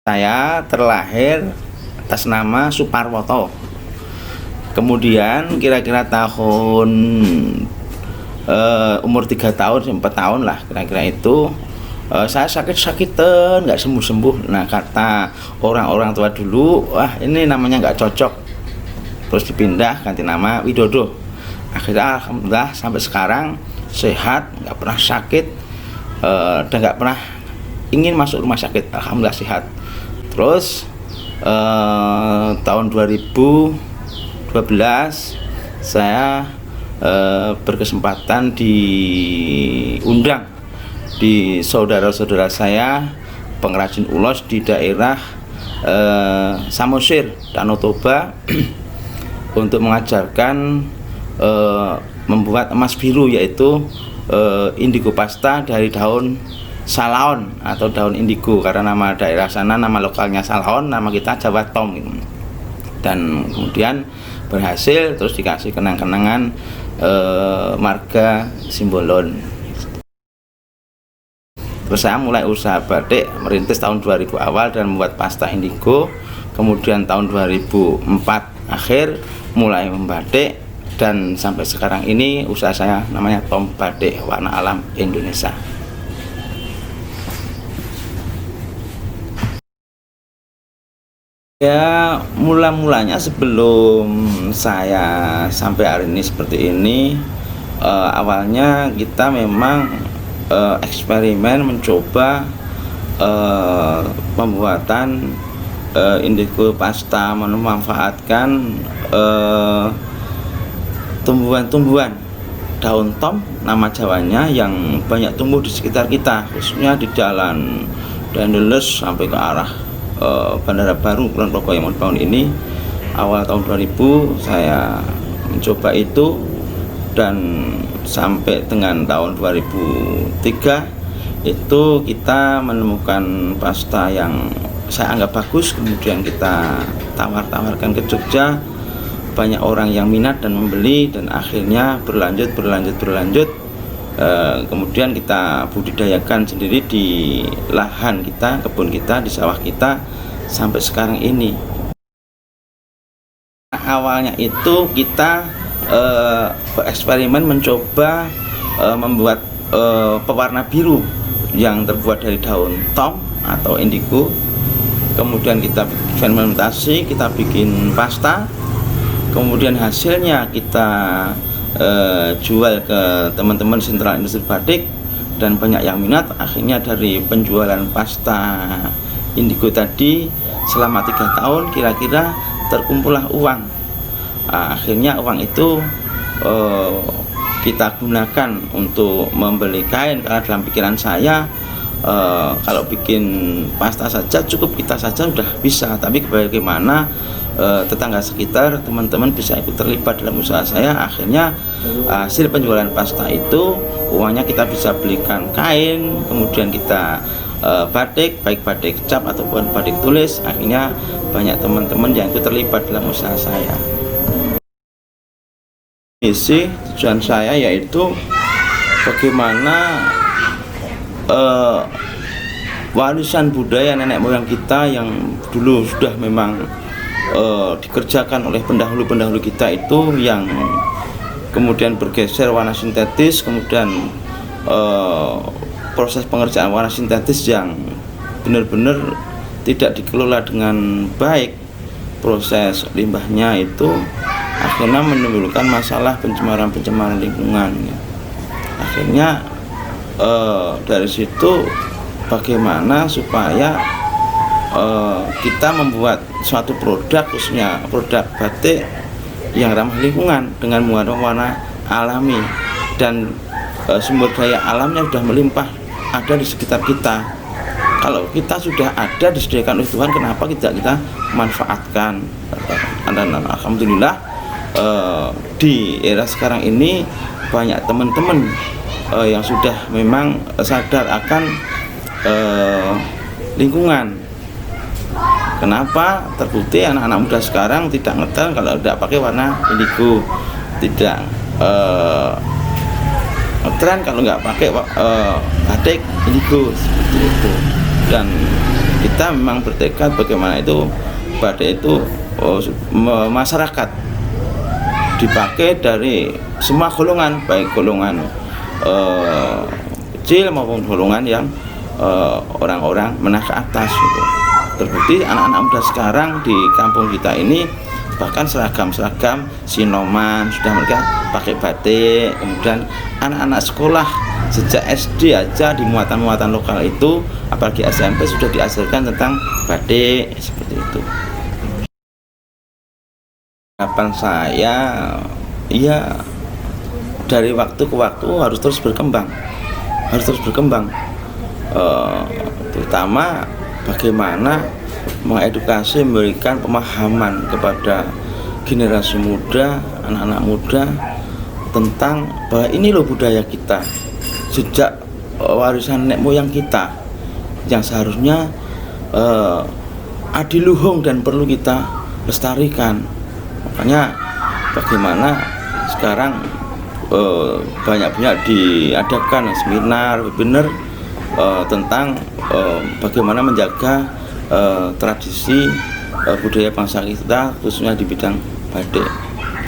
Saya terlahir atas nama Suparwoto. Kemudian kira-kira tahun umur 3 tahun, 4 tahun lah kira-kira itu, saya sakit-sakitan, nggak sembuh-sembuh. Nah, kata orang-orang tua dulu, wah ini namanya nggak cocok. Terus dipindah ganti nama Widodo. Akhirnya alhamdulillah sampai sekarang sehat, nggak pernah sakit, dan nggak pernah ingin masuk rumah sakit. Alhamdulillah sehat. Terus tahun 2012 saya berkesempatan diundang di saudara-saudara saya pengrajin ulos di daerah Samosir, Danau Toba untuk mengajarkan membuat emas biru, yaitu indigo pasta dari daun salaon atau daun indigo, karena nama daerah sana, nama lokalnya salaon, nama kita Jawa Tom. Dan kemudian berhasil, terus dikasih kenang-kenangan marga Simbolon. Terus saya mulai usaha batik, merintis tahun 2000 awal dan membuat pasta indigo. Kemudian tahun 2004 akhir mulai membatik, dan sampai sekarang ini usaha saya namanya Tom Batik Warna Alam Indonesia. Ya, mula-mulanya sebelum saya sampai hari ini seperti ini, awalnya kita memang eksperimen mencoba pembuatan indigo pasta, memanfaatkan tumbuhan-tumbuhan daun tom, nama Jawanya, yang banyak tumbuh di sekitar kita, khususnya di jalan Dandeles sampai ke arah Bandara Baru Kulon Progo yang mau dibangun ini. Awal tahun 2000 saya mencoba itu, dan sampai dengan tahun 2003 itu kita menemukan pasta yang saya anggap bagus. Kemudian kita tawarkan ke Jogja, banyak orang yang minat dan membeli, dan akhirnya berlanjut. Kemudian kita budidayakan sendiri di lahan kita, kebun kita, di sawah kita sampai sekarang ini. Awalnya itu kita bereksperimen mencoba membuat pewarna biru yang terbuat dari daun tom atau indigo. Kemudian kita fermentasi, kita bikin pasta. Kemudian hasilnya kita jual ke teman-teman Sentral Industri Batik, dan banyak yang minat. Akhirnya dari penjualan pasta indigo tadi selama 3 tahun kira-kira terkumpullah uang. Akhirnya uang itu kita gunakan untuk membeli kain, karena dalam pikiran saya kalau bikin pasta saja cukup, kita saja sudah bisa, tapi bagaimana tetangga sekitar, teman-teman bisa ikut terlibat dalam usaha saya. Akhirnya hasil penjualan pasta itu uangnya kita bisa belikan kain, kemudian kita batik, baik batik cap ataupun batik tulis. Akhirnya banyak teman-teman yang ikut terlibat dalam usaha saya. Misi tujuan saya yaitu bagaimana warisan budaya nenek moyang kita yang dulu sudah memang dikerjakan oleh pendahulu-pendahulu kita itu, yang kemudian bergeser warna sintetis, kemudian proses pengerjaan warna sintetis yang benar-benar tidak dikelola dengan baik, proses limbahnya itu akhirnya menimbulkan masalah pencemaran lingkungan. Akhirnya dari situ bagaimana supaya kita membuat suatu produk, khususnya produk batik yang ramah lingkungan dengan warna alami, dan sumber daya alamnya sudah melimpah ada di sekitar kita. Kalau kita sudah ada, disediakan oleh Tuhan, kenapa tidak kita manfaatkan? Dan alhamdulillah di era sekarang ini banyak teman-teman yang sudah memang sadar akan lingkungan. Kenapa? Terbukti anak-anak muda sekarang tidak ngetren kalau tidak pakai warna indigo, tidak ngetren kalau nggak pakai batik indigo, seperti itu. Dan kita memang bertekad bagaimana itu batik itu masyarakat dipakai dari semua golongan, baik golongan kecil maupun golongan yang orang-orang menengah ke atas gitu. Terbukti anak-anak muda sekarang di kampung kita ini bahkan seragam-seragam sinoman sudah mereka pakai batik. Kemudian anak-anak sekolah sejak SD aja di muatan-muatan lokal itu, apalagi SMP sudah diajarkan tentang batik seperti itu. Harapan saya ya dari waktu ke waktu harus terus berkembang, terutama bagaimana mengedukasi, memberikan pemahaman kepada generasi muda, anak-anak muda tentang bahwa ini loh budaya kita, sejak warisan nenek moyang kita yang seharusnya adiluhung dan perlu kita lestarikan. Makanya bagaimana sekarang banyak diadakan seminar, webinar tentang bagaimana menjaga tradisi budaya bangsa kita khususnya di bidang batik.